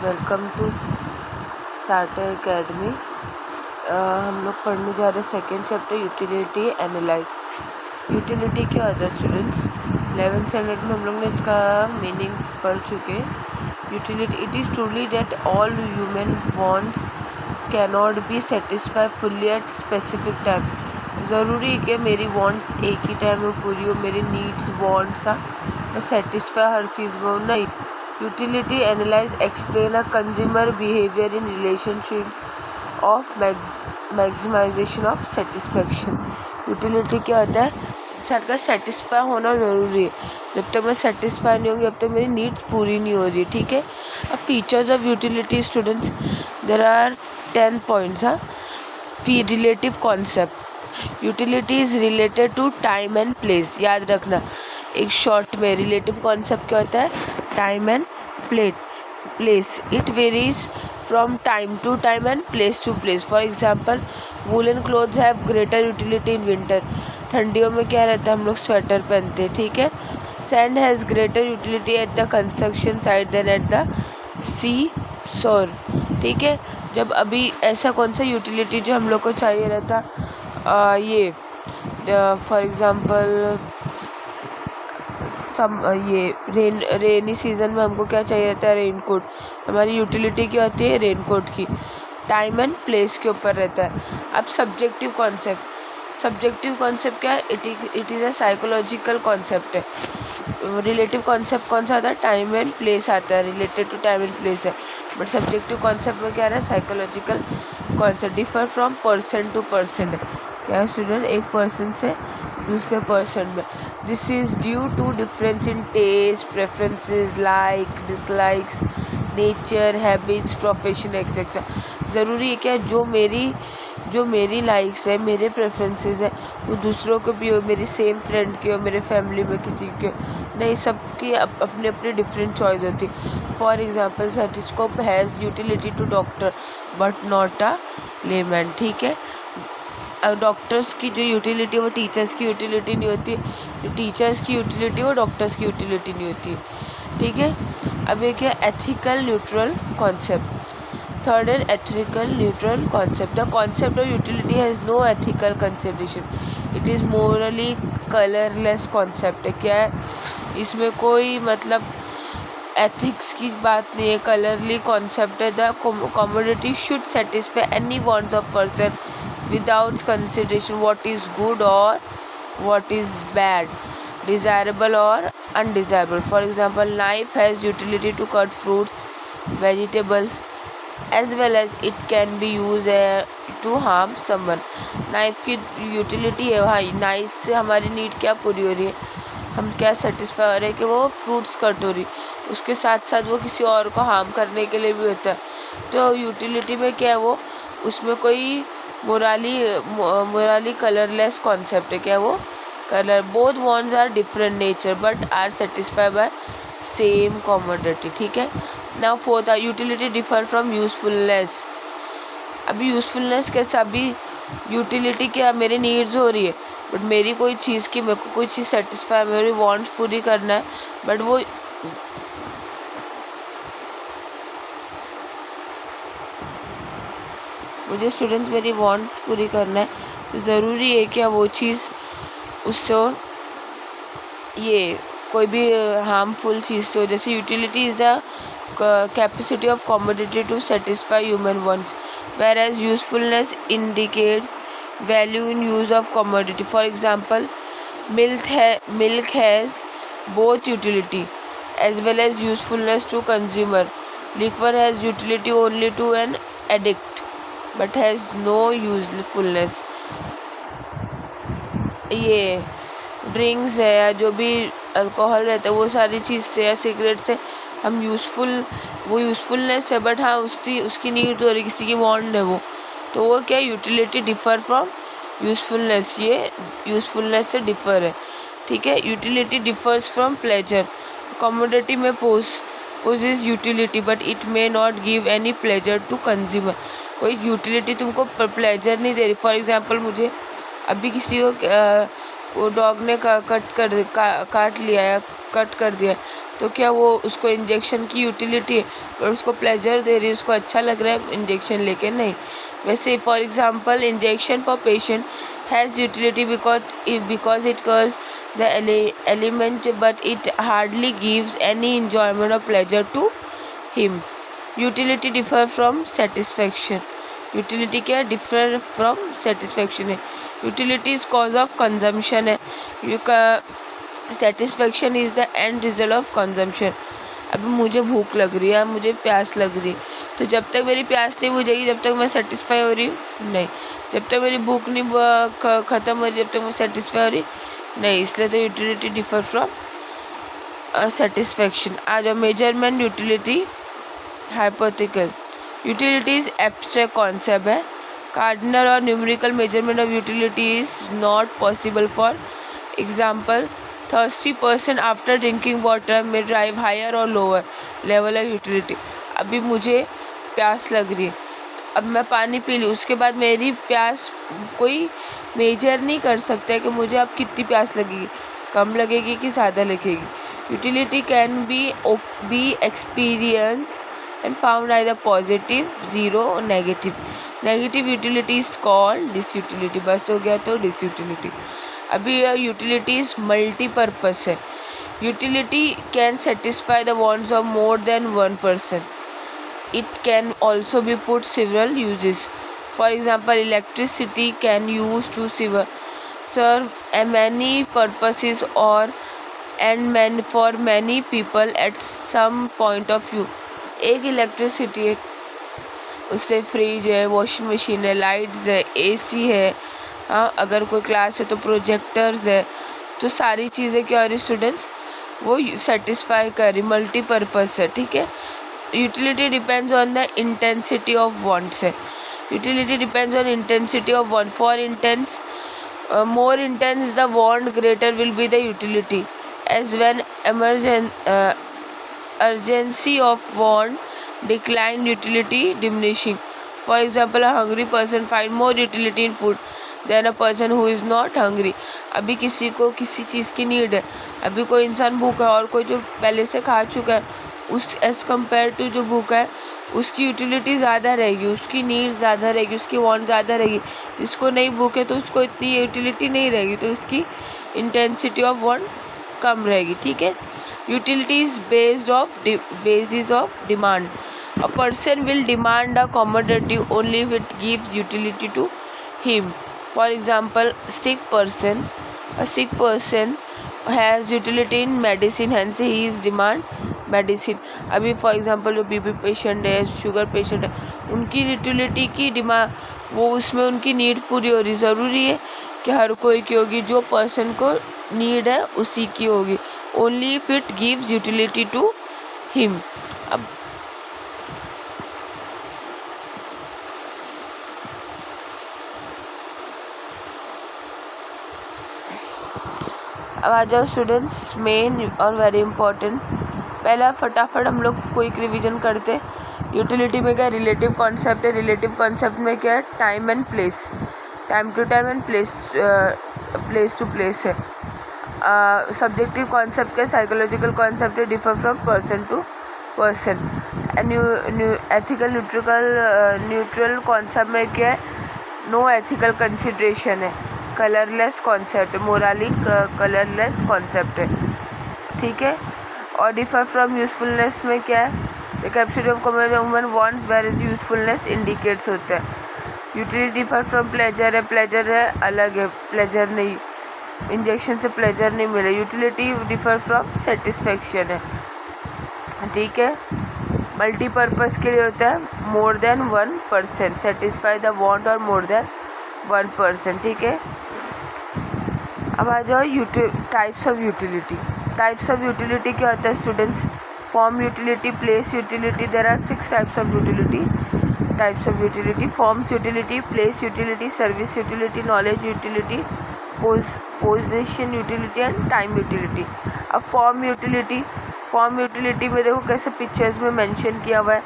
Welcome to सार्टे academy. हम लोग पढ़ने जा रहे हैं second chapter utility analyse. Utility क्या होता है स्टूडेंट्स? 11th स्टैंडर्ड में हम लोग ने इसका मीनिंग पढ़ चुके। Utility it is truly that all human wants cannot be satisfy fully at specific time. ज़रूरी है कि मेरी वांट्स एक ही टाइम में पूरी हो, मेरी नीड्स वांट्स मैं सेटिस्फाई हर चीज़ में हूँ, नहीं। Utility analyse explain a consumer behaviour in relationship of maximisation of satisfaction. Utility क्या होता है? सरकार सेटिस्फाई होना ज़रूरी है। जब तक मैं सेटिस्फाई नहीं होंगी, जब तक मेरी नीड्स पूरी नहीं हो रही, ठीक है। अब features of utility students, there are 10 points. Relative concept, utility is related to time and place. याद रखना, एक शॉर्ट में रिलेटिव कॉन्सेप्ट क्या होता है? Time and place. It varies from time to time and place to place. For example, woollen clothes have greater utility in winter. ठंडियों में क्या रहता है? हम लोग स्वेटर पहनते हैं, ठीक है। Sand has greater utility at the construction site than at the sea shore, ठीक है। जब अभी ऐसा कौन सा यूटिलिटी जो हम लोग को चाहिए रहता, ये फॉर एग्ज़ाम्पल रेनी सीज़न में हमको क्या चाहिए रहता है? रेनकोट। हमारी यूटिलिटी क्या होती है? रेनकोट की। टाइम एंड प्लेस के ऊपर रहता है। अब सब्जेक्टिव कॉन्सेप्ट क्या है? It is a psychological concept है। रिलेटिव कॉन्सेप्ट कौन सा आता है? टाइम एंड प्लेस आता है, related to time and place है। बट सब्जेक्टिव कॉन्सेप्ट में क्या रहा है? Psychological concept. Differ from person to person है। क्या है स्टूडेंट? एक पर्सन से दूसरे पर्सन में। This is due to difference in taste, preferences, like dislikes, nature, habits, profession etcetera. ज़रूरी है क्या? जो मेरी लाइक्स है, मेरे प्रेफरेंसेस है, वो दूसरों को भी हो, मेरी सेम फ्रेंड की हो, मेरे फैमिली में किसी के हो, नहीं। सबकी अपनी अपनी डिफरेंट चॉइस होती। For example, stethoscope has utility to doctor but not a layman, ठीक है। डॉक्टर्स की जो यूटिलिटी वो टीचर्स की यूटिलिटी नहीं होती, जो टीचर्स की यूटिलिटी वो डॉक्टर्स की यूटिलिटी नहीं होती, ठीक है। अब एक है एथिकल न्यूट्रल कॉन्सेप्ट। थर्ड है ethical neutral concept. The concept of utility has no ethical consideration, it is morally colourless concept है। क्या है इसमें? कोई मतलब एथिक्स की बात नहीं है, कलरली कॉन्सेप्ट है। The commodity should satisfy any wants of person without consideration what is good or what is bad, desirable or undesirable. For example, knife has utility to cut fruits, vegetables, as well as it can be used to harm someone. Knife की utility है, हाँ, knife से हमारी need क्या पूरी हो रही है? हम क्या सेटिस्फाई हो रहे हैं कि वो फ्रूट्स कट हो रही, उसके साथ साथ वो किसी और को हार्म करने के लिए भी होता है। तो यूटिलिटी में क्या है? वो उसमें कोई मोराली कलरलेस कॉन्सेप्ट है। क्या वो? Colour. Both wants are different nature but are satisfy by same commodity, ठीक है। Now fourth, utility differ from usefulness. अभी यूजफुलनेस कैसा? अभी यूटिलिटी क्या? मेरी नीड्स हो रही है, बट मेरी कोई चीज़ की, मेरे को कोई चीज़ सेटिस्फाई, मेरी वांट्स पूरी करना है, बट वो मुझे स्टूडेंट्स मेरी वांट्स पूरी करना है, तो ज़रूरी है क्या वो चीज़ उससे ये कोई भी हार्मफुल चीज़ से हो। जैसे utility is the capacity of commodity to satisfy human wants, whereas usefulness indicates value in use of commodity. For example, milk has both utility as well as usefulness to consumer. Liquor has utility only to an addict but has no usefulness. ये drinks है या जो भी alcohol रहता है, वो सारी चीज़ से या सिगरेट से हम वो यूज़फुलनेस है, बट हाँ उसकी नीड हो रही, किसी की वांट है वो, तो वो क्या? यूटिलिटी डिफ़र फ्रॉम यूज़फुलनेस, ये यूज़फुलनेस से डिफ़र है, ठीक है। Utility differs from pleasure. Commodity में possess utility but it may not give any pleasure to consumer. कोई यूटिलिटी तुमको प्लेजर नहीं दे रही। फॉर एग्जांपल, मुझे अभी किसी को वो डॉग ने काट लिया या कट कर दिया, तो क्या वो उसको इंजेक्शन की यूटिलिटी है और उसको प्लेजर दे रही है, उसको अच्छा लग रहा है इंजेक्शन लेके? नहीं। वैसे for example injection for patient has utility because it cures the ailment but it hardly gives any enjoyment or pleasure to him. Utility differ from satisfaction. Utility क्या है? डिफर फ्रॉम सेटिस्फेक्शन है। Utility is cause of consumption है, satisfaction is the end result of consumption. अभी मुझे भूख लग रही है, मुझे प्यास लग रही है, तो जब तक मेरी प्यास नहीं बुझेगी, जब तक मैं सेटिस्फाई हो रही हूँ नहीं। जब तक मेरी भूख नहीं ख़त्म हो रही, जब तक मैं सेटिस्फाई हो रही नहीं। इसलिए तो यूटिलिटी डिफर फ्रॉम सेटिस्फेक्शन। आ जाओ measurement utility hypothetical. Utility is abstract concept है। कार्डिनल और numerical measurement of utility is not possible. For example, thirsty person after drinking water में ड्राइव हायर और लोअर लेवल ऑफ यूटिलिटी। अभी मुझे प्यास लग रही है, अब मैं पानी पी लूँ, उसके बाद मेरी प्यास कोई मेजर नहीं कर सकता है कि मुझे अब कितनी प्यास लगेगी, कम लगेगी कि ज़्यादा लगेगी। Utility can be experience and found either positive, zero or negative. Negative utility is called disutility. बस हो गया तो disutility। अभी utility is multi-purpose है। Utility can satisfy the wants of more than one person. It can also be put several uses. For example, electricity can use to serve many purposes for many people at some point of view. एक electricity है, उससे fridge है, washing machine है, lights है, AC है, हाँ अगर कोई क्लास है तो प्रोजेक्टर्स है, तो सारी चीज़ें क्या हो रही स्टूडेंट्स, वो सेटिस्फाई कर रही, मल्टीपर्पज़ है। ठीक है। Utility depends on the intensity of wants है। Utility depends on intensity of want. For intense more intense the want, greater will be the utility, as when urgency of want decline, utility diminishing. For example, a hungry person find more utility in food than a person who is not hungry. अभी किसी को किसी चीज़ की need है, अभी कोई इंसान भूखा है और कोई जो पहले से खा चुका है, उस एज कम्पेयर टू जो भूखा है उसकी यूटिलिटी ज़्यादा रहेगी, उसकी नीड ज़्यादा रहेगी, उसकी वांट ज़्यादा रहेगी। जिसको नहीं भूख है तो उसको इतनी यूटिलिटी नहीं रहेगी, तो उसकी इंटेंसिटी ऑफ वांट कम रहेगी। ठीक है। Utility is basis of demand. A person will demand a commodity only if it gives utility to him. For example, a sick person has utility in medicine, hence he is demand medicine. अभी for example जो BP patient है, sugar patient है, उनकी utility की demand, वो उसमें उनकी need पूरी हो रही। ज़रूरी है कि हर कोई की होगी, जो पर्सन को नीड है उसी की होगी, only if it gives utility to him. अब आ जाओ स्टूडेंट्स, मेन और वेरी इंपॉर्टेंट। पहला फटाफट हम लोग कोई रिवीजन करते। यूटिलिटी में क्या रिलेटिव कॉन्सेप्ट है। रिलेटिव कॉन्सेप्ट में क्या है? Time and place, time to time and place to place है। सब्जेक्टिव कॉन्सेप्ट क्या? साइकोलॉजिकल कॉन्सेप्ट है, differ from person to person. Ethical neutral concept में क्या है? नो एथिकल कंसिडरेशन है। Colourless concept, morally colourless concept है। ठीक है। और डिफर फ्रॉम यूजफुलनेस में क्या है? The capacity of human wants where is usefulness indicates होता है। यूटिलिटी डिफर फ्रॉम प्लेजर है, प्लेजर है अलग है, प्लेजर नहीं, इंजेक्शन से प्लेजर नहीं मिले। यूटिलिटी डिफर फ्रॉम सेटिस्फेक्शन है। ठीक है। मल्टीपर्पज़ के लिए होता है more than one person, satisfy the want और मोर देन वन पर्सन। ठीक है। अब आ जाओ types of utility. Types of utility क्या होता है students? Form utility, place utility. There are 6 types of utility. Forms utility, place utility, service utility, knowledge utility, position utility and time utility. अब form utility में देखो कैसे pictures में mention किया हुआ है।